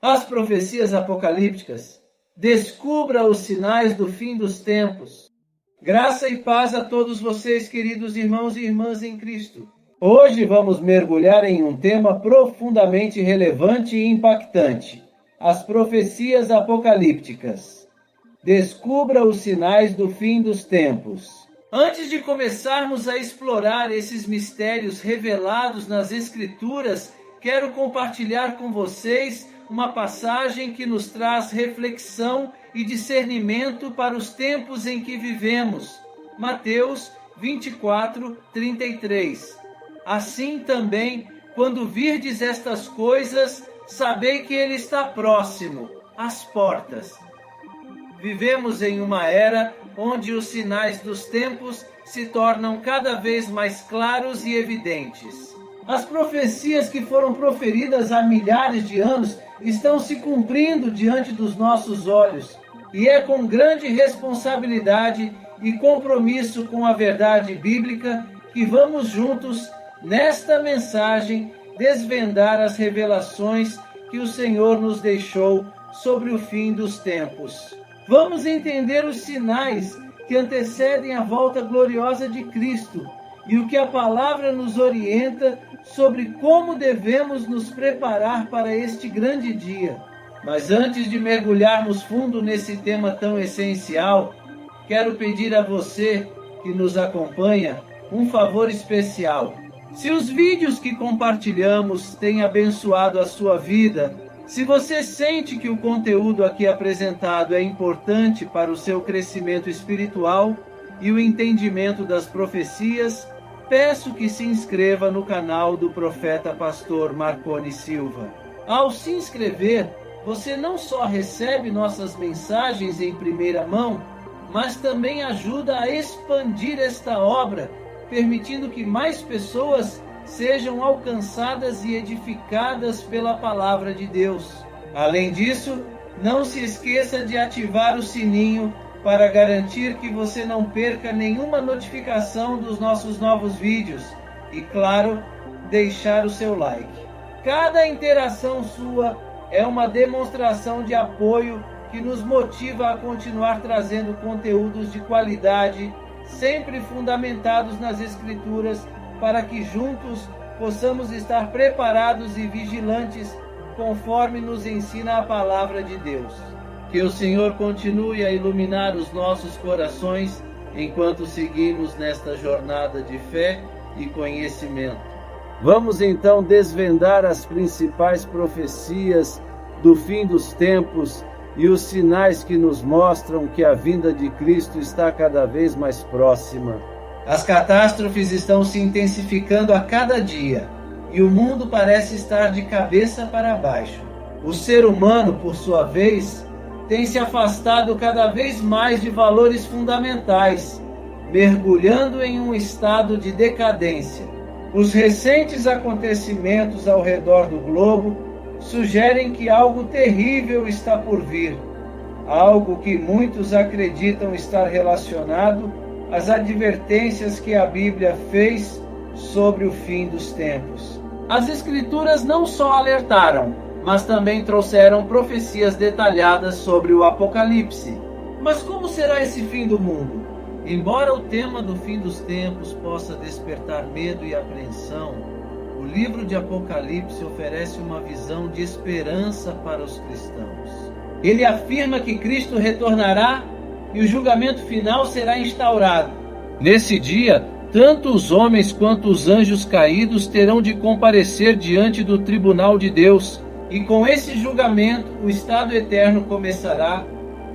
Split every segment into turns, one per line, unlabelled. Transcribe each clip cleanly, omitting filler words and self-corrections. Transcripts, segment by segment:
As profecias apocalípticas. Descubra os sinais do fim dos tempos. Graça e paz a todos vocês, queridos irmãos e irmãs em Cristo. Hoje vamos mergulhar em um tema profundamente relevante e impactante: as profecias apocalípticas. Descubra os sinais do fim dos tempos. Antes de começarmos a explorar esses mistérios revelados nas Escrituras, quero compartilhar com vocês uma passagem que nos traz reflexão e discernimento para os tempos em que vivemos. Mateus 24:33. Assim também, quando virdes estas coisas, sabei que ele está próximo, às portas. Vivemos em uma era onde os sinais dos tempos se tornam cada vez mais claros e evidentes. As profecias que foram proferidas há milhares de anos estão se cumprindo diante dos nossos olhos, e é com grande responsabilidade e compromisso com a verdade bíblica que vamos juntos, nesta mensagem, desvendar as revelações que o Senhor nos deixou sobre o fim dos tempos. Vamos entender os sinais que antecedem a volta gloriosa de Cristo e o que a palavra nos orienta sobre como devemos nos preparar para este grande dia. Mas antes de mergulharmos fundo nesse tema tão essencial, quero pedir a você que nos acompanha um favor especial. Se os vídeos que compartilhamos têm abençoado a sua vida, se você sente que o conteúdo aqui apresentado é importante para o seu crescimento espiritual e o entendimento das profecias, peço que se inscreva no canal do Profeta Pastor Marconi Silva. Ao se inscrever, você não só recebe nossas mensagens em primeira mão, mas também ajuda a expandir esta obra, permitindo que mais pessoas sejam alcançadas e edificadas pela palavra de Deus. Além disso, não se esqueça de ativar o sininho para garantir que você não perca nenhuma notificação dos nossos novos vídeos e, claro, deixar o seu like. Cada interação sua é uma demonstração de apoio que nos motiva a continuar trazendo conteúdos de qualidade, sempre fundamentados nas Escrituras, para que juntos possamos estar preparados e vigilantes conforme nos ensina a palavra de Deus. Que o Senhor continue a iluminar os nossos corações enquanto seguimos nesta jornada de fé e conhecimento. Vamos então desvendar as principais profecias do fim dos tempos e os sinais que nos mostram que a vinda de Cristo está cada vez mais próxima. As catástrofes estão se intensificando a cada dia e o mundo parece estar de cabeça para baixo. O ser humano, por sua vez, tem se afastado cada vez mais de valores fundamentais, mergulhando em um estado de decadência. Os recentes acontecimentos ao redor do globo sugerem que algo terrível está por vir, algo que muitos acreditam estar relacionado às advertências que a Bíblia fez sobre o fim dos tempos. As Escrituras não só alertaram, mas também trouxeram profecias detalhadas sobre o Apocalipse. Mas como será esse fim do mundo? Embora o tema do fim dos tempos possa despertar medo e apreensão, o livro de Apocalipse oferece uma visão de esperança para os cristãos. Ele afirma que Cristo retornará e o julgamento final será instaurado. Nesse dia, tanto os homens quanto os anjos caídos terão de comparecer diante do tribunal de Deus, e com esse julgamento o estado eterno começará,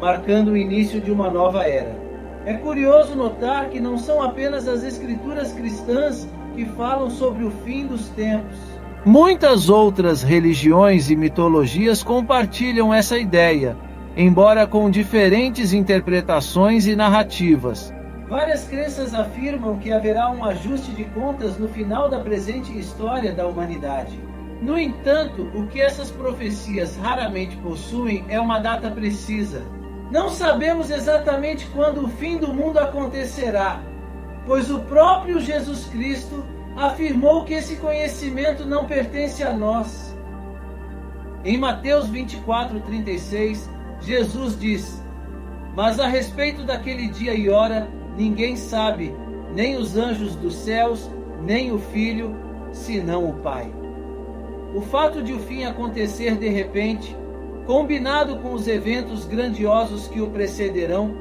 marcando o início de uma nova era. É curioso notar que não são apenas as Escrituras cristãs que falam sobre o fim dos tempos. Muitas outras religiões e mitologias compartilham essa ideia, embora com diferentes interpretações e narrativas. Várias crenças afirmam que haverá um ajuste de contas no final da presente história da humanidade. No entanto, o que essas profecias raramente possuem é uma data precisa. Não sabemos exatamente quando o fim do mundo acontecerá, pois o próprio Jesus Cristo afirmou que esse conhecimento não pertence a nós. Em Mateus 24:36, Jesus diz: "Mas a respeito daquele dia e hora, ninguém sabe, nem os anjos dos céus, nem o Filho, senão o Pai." O fato de o fim acontecer de repente, combinado com os eventos grandiosos que o precederão,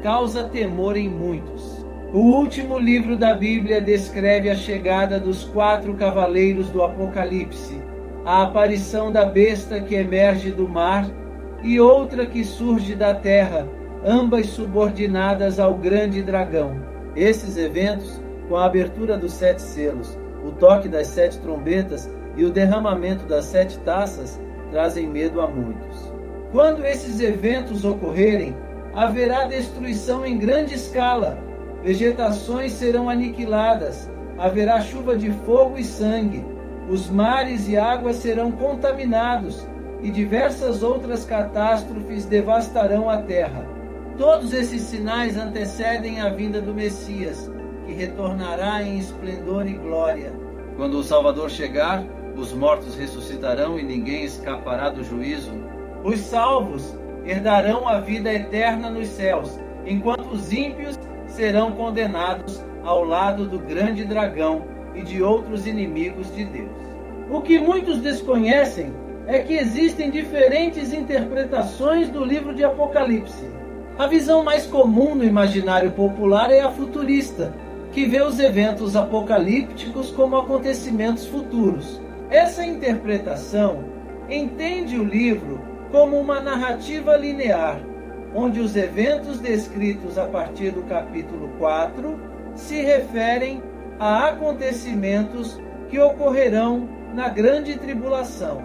causa temor em muitos. O último livro da Bíblia descreve a chegada dos 4 cavaleiros do Apocalipse, a aparição da besta que emerge do mar e outra que surge da terra, ambas subordinadas ao grande dragão. Esses eventos, com a abertura dos 7 selos, o toque das 7 trombetas e o derramamento das 7 taças, trazem medo a muitos. Quando esses eventos ocorrerem, haverá destruição em grande escala, vegetações serão aniquiladas, haverá chuva de fogo e sangue, os mares e águas serão contaminados, e diversas outras catástrofes devastarão a terra. Todos esses sinais antecedem a vinda do Messias, que retornará em esplendor e glória. Quando o Salvador chegar, os mortos ressuscitarão e ninguém escapará do juízo. Os salvos herdarão a vida eterna nos céus, enquanto os ímpios serão condenados ao lado do grande dragão e de outros inimigos de Deus. O que muitos desconhecem é que existem diferentes interpretações do livro de Apocalipse. A visão mais comum no imaginário popular é a futurista, que vê os eventos apocalípticos como acontecimentos futuros. Essa interpretação entende o livro como uma narrativa linear, onde os eventos descritos a partir do capítulo 4 se referem a acontecimentos que ocorrerão na grande tribulação,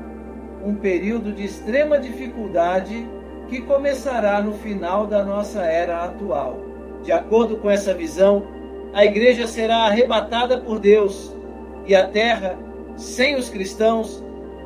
um período de extrema dificuldade que começará no final da nossa era atual. De acordo com essa visão, a igreja será arrebatada por Deus e a terra, sem os cristãos,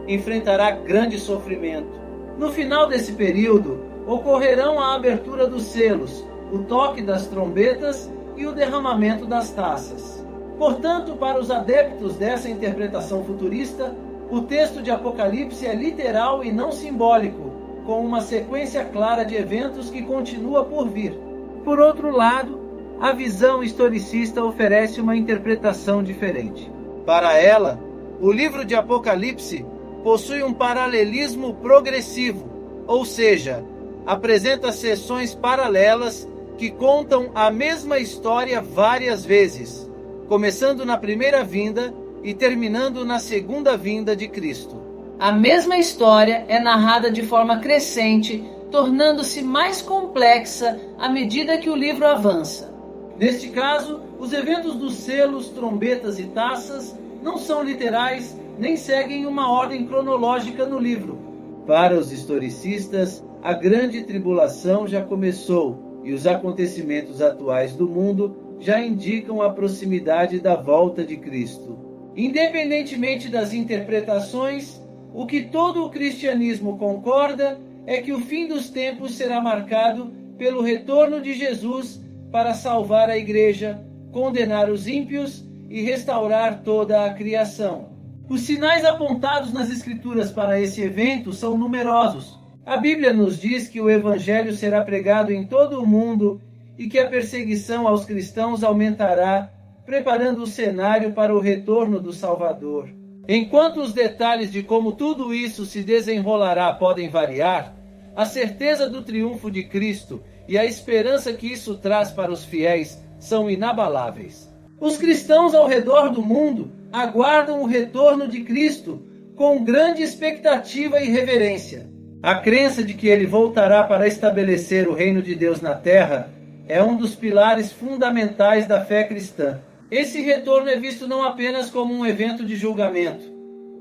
enfrentará grande sofrimento. No final desse período, ocorrerão a abertura dos selos, o toque das trombetas e o derramamento das taças. Portanto, para os adeptos dessa interpretação futurista, o texto de Apocalipse é literal e não simbólico, com uma sequência clara de eventos que continua por vir. Por outro lado, a visão historicista oferece uma interpretação diferente. Para ela, o livro de Apocalipse possui um paralelismo progressivo, ou seja, apresenta seções paralelas que contam a mesma história várias vezes, começando na primeira vinda e terminando na segunda vinda de Cristo.
A mesma história é narrada de forma crescente, tornando-se mais complexa à medida que o livro avança.
Neste caso, os eventos dos selos, trombetas e taças não são literais nem seguem uma ordem cronológica no livro. Para os historicistas, a grande tribulação já começou e os acontecimentos atuais do mundo já indicam a proximidade da volta de Cristo. Independentemente das interpretações, o que todo o cristianismo concorda é que o fim dos tempos será marcado pelo retorno de Jesus para salvar a igreja, condenar os ímpios e restaurar toda a criação. Os sinais apontados nas Escrituras para esse evento são numerosos. A Bíblia nos diz que o Evangelho será pregado em todo o mundo e que a perseguição aos cristãos aumentará, preparando o cenário para o retorno do Salvador. Enquanto os detalhes de como tudo isso se desenrolará podem variar, a certeza do triunfo de Cristo e a esperança que isso traz para os fiéis são inabaláveis. Os cristãos ao redor do mundo aguardam o retorno de Cristo com grande expectativa e reverência. A crença de que ele voltará para estabelecer o reino de Deus na terra é um dos pilares fundamentais da fé cristã. Esse retorno é visto não apenas como um evento de julgamento,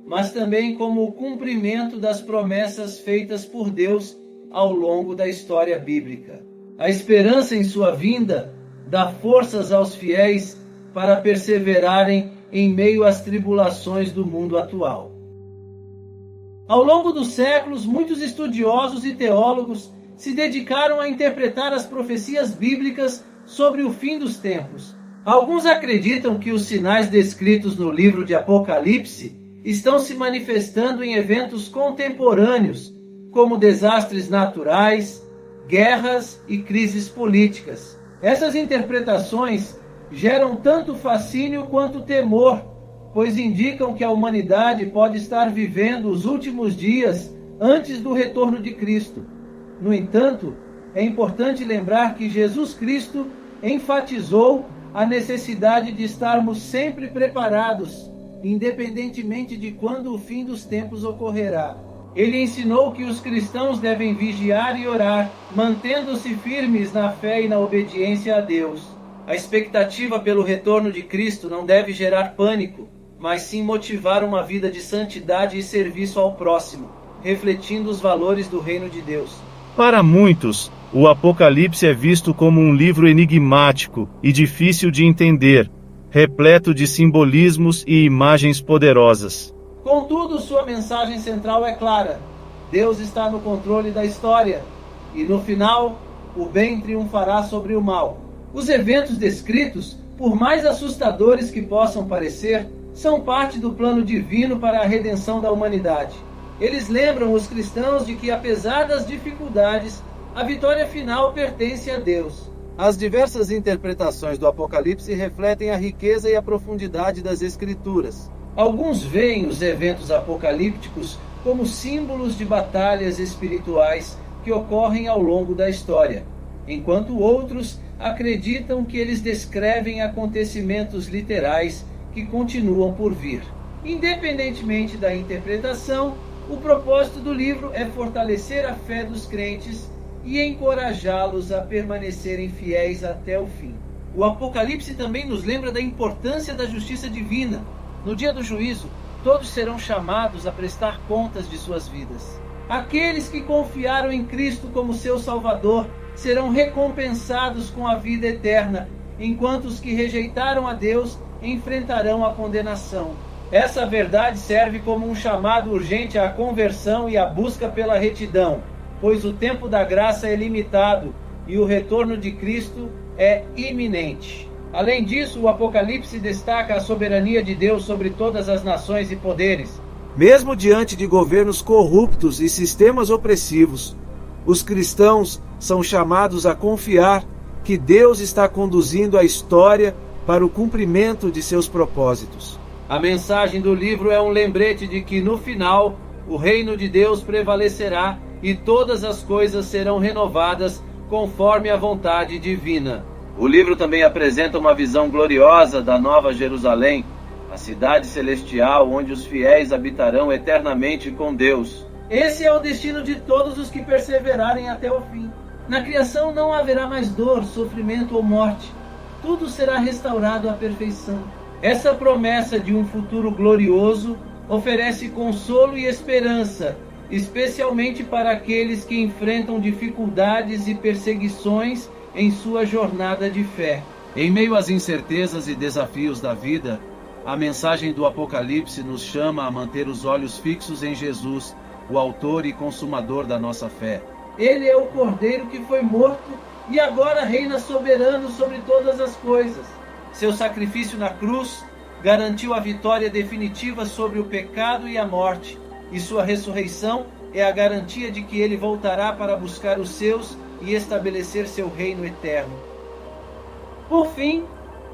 mas também como o cumprimento das promessas feitas por Deus ao longo da história bíblica. A esperança em sua vinda dá forças aos fiéis para perseverarem em meio às tribulações do mundo atual. Ao longo dos séculos, muitos estudiosos e teólogos se dedicaram a interpretar as profecias bíblicas sobre o fim dos tempos. Alguns acreditam que os sinais descritos no livro de Apocalipse estão se manifestando em eventos contemporâneos, como desastres naturais, guerras e crises políticas. Essas interpretações geram tanto fascínio quanto temor, pois indicam que a humanidade pode estar vivendo os últimos dias antes do retorno de Cristo. No entanto, é importante lembrar que Jesus Cristo enfatizou a necessidade de estarmos sempre preparados, independentemente de quando o fim dos tempos ocorrerá. Ele ensinou que os cristãos devem vigiar e orar, mantendo-se firmes na fé e na obediência a Deus. A expectativa pelo retorno de Cristo não deve gerar pânico, mas sim motivar uma vida de santidade e serviço ao próximo, refletindo os valores do reino de Deus.
Para muitos, o Apocalipse é visto como um livro enigmático e difícil de entender, repleto de simbolismos e imagens poderosas.
Contudo, sua mensagem central é clara. Deus está no controle da história, e no final, o bem triunfará sobre o mal. Os eventos descritos, por mais assustadores que possam parecer, são parte do plano divino para a redenção da humanidade. Eles lembram os cristãos de que, apesar das dificuldades, a vitória final pertence a Deus. As diversas interpretações do Apocalipse refletem a riqueza e a profundidade das Escrituras. Alguns veem os eventos apocalípticos como símbolos de batalhas espirituais que ocorrem ao longo da história, enquanto outros acreditam que eles descrevem acontecimentos literais que continuam por vir. Independentemente da interpretação, o propósito do livro é fortalecer a fé dos crentes e encorajá-los a permanecerem fiéis até o fim. O Apocalipse também nos lembra da importância da justiça divina. No dia do juízo, todos serão chamados a prestar contas de suas vidas. Aqueles que confiaram em Cristo como seu Salvador serão recompensados com a vida eterna, enquanto os que rejeitaram a Deus enfrentarão a condenação. Essa verdade serve como um chamado urgente à conversão e à busca pela retidão, pois o tempo da graça é limitado e o retorno de Cristo é iminente. Além disso, o Apocalipse destaca a soberania de Deus sobre todas as nações e poderes. Mesmo diante de governos corruptos e sistemas opressivos, os cristãos são chamados a confiar que Deus está conduzindo a história para o cumprimento de seus propósitos. A mensagem do livro é um lembrete de que, no final, o reino de Deus prevalecerá e todas as coisas serão renovadas conforme a vontade divina. O livro também apresenta uma visão gloriosa da Nova Jerusalém, a cidade celestial onde os fiéis habitarão eternamente com Deus. Esse é o destino de todos os que perseverarem até o fim. Na criação não haverá mais dor, sofrimento ou morte. Tudo será restaurado à perfeição. Essa promessa de um futuro glorioso oferece consolo e esperança, especialmente para aqueles que enfrentam dificuldades e perseguições em sua jornada de fé. Em meio às incertezas e desafios da vida, a mensagem do Apocalipse nos chama a manter os olhos fixos em Jesus, o autor e consumador da nossa fé. Ele é o Cordeiro que foi morto e agora reina soberano sobre todas as coisas. Seu sacrifício na cruz garantiu a vitória definitiva sobre o pecado e a morte, e sua ressurreição é a garantia de que ele voltará para buscar os seus e estabelecer seu reino eterno. Por fim,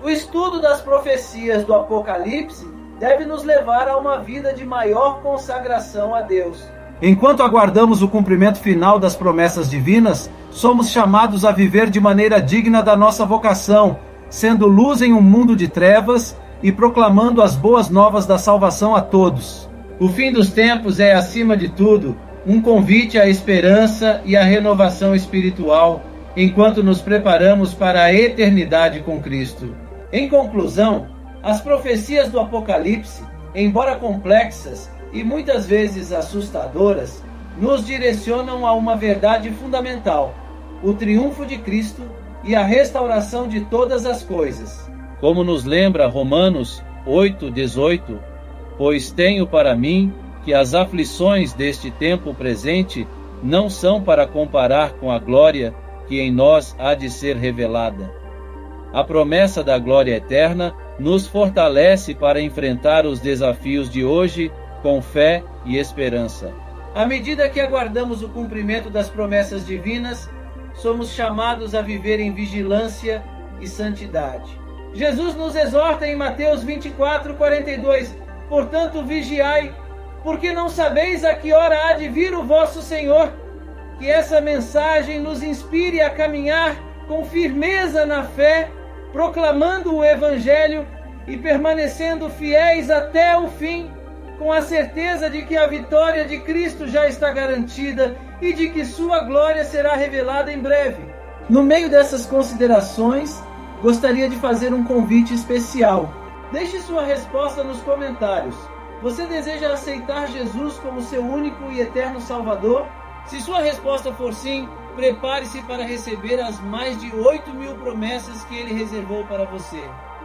o estudo das profecias do Apocalipse deve nos levar a uma vida de maior consagração a Deus. Enquanto aguardamos o cumprimento final das promessas divinas, somos chamados a viver de maneira digna da nossa vocação, sendo luz em um mundo de trevas e proclamando as boas novas da salvação a todos. O fim dos tempos é, acima de tudo, um convite à esperança e à renovação espiritual, enquanto nos preparamos para a eternidade com Cristo. Em conclusão, as profecias do Apocalipse, embora complexas e muitas vezes assustadoras, nos direcionam a uma verdade fundamental: o triunfo de Cristo e a restauração de todas as coisas. Como nos lembra Romanos 8:18, pois tenho para mim que as aflições deste tempo presente não são para comparar com a glória que em nós há de ser revelada. A promessa da glória eterna nos fortalece para enfrentar os desafios de hoje com fé e esperança. À medida que aguardamos o cumprimento das promessas divinas, somos chamados a viver em vigilância e santidade. Jesus nos exorta em Mateus 24:42: portanto, vigiai, porque não sabeis a que hora há de vir o vosso Senhor. Que essa mensagem nos inspire a caminhar com firmeza na fé, proclamando o Evangelho e permanecendo fiéis até o fim, com a certeza de que a vitória de Cristo já está garantida e de que sua glória será revelada em breve. No meio dessas considerações, gostaria de fazer um convite especial. Deixe sua resposta nos comentários. Você deseja aceitar Jesus como seu único e eterno Salvador? Se sua resposta for sim, prepare-se para receber as mais de 8.000 promessas que Ele reservou para você.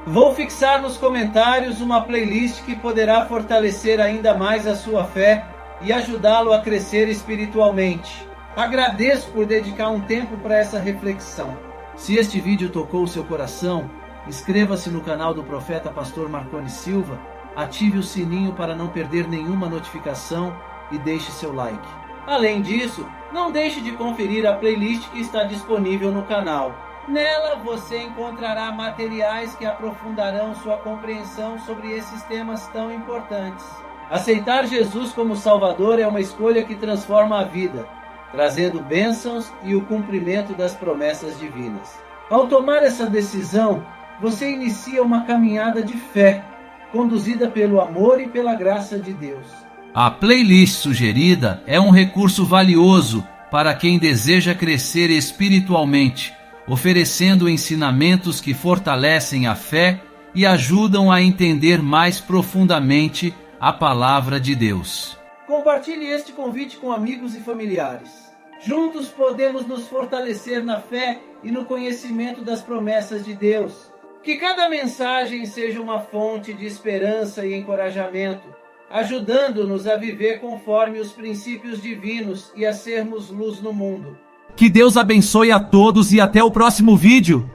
Vou fixar nos comentários uma playlist que poderá fortalecer ainda mais a sua fé e ajudá-lo a crescer espiritualmente. Agradeço por dedicar um tempo para essa reflexão. Se este vídeo tocou o seu coração, inscreva-se no canal do Profeta Pastor Marconi Silva, ative o sininho para não perder nenhuma notificação e deixe seu like. Além disso, não deixe de conferir a playlist que está disponível no canal. Nela você encontrará materiais que aprofundarão sua compreensão sobre esses temas tão importantes. Aceitar Jesus como Salvador é uma escolha que transforma a vida, trazendo bênçãos e o cumprimento das promessas divinas. Ao tomar essa decisão, você inicia uma caminhada de fé, conduzida pelo amor e pela graça de Deus.
A playlist sugerida é um recurso valioso para quem deseja crescer espiritualmente, oferecendo ensinamentos que fortalecem a fé e ajudam a entender mais profundamente a palavra de Deus.
Compartilhe este convite com amigos e familiares. Juntos podemos nos fortalecer na fé e no conhecimento das promessas de Deus. Que cada mensagem seja uma fonte de esperança e encorajamento, ajudando-nos a viver conforme os princípios divinos e a sermos luz no mundo.
Que Deus abençoe a todos e até o próximo vídeo.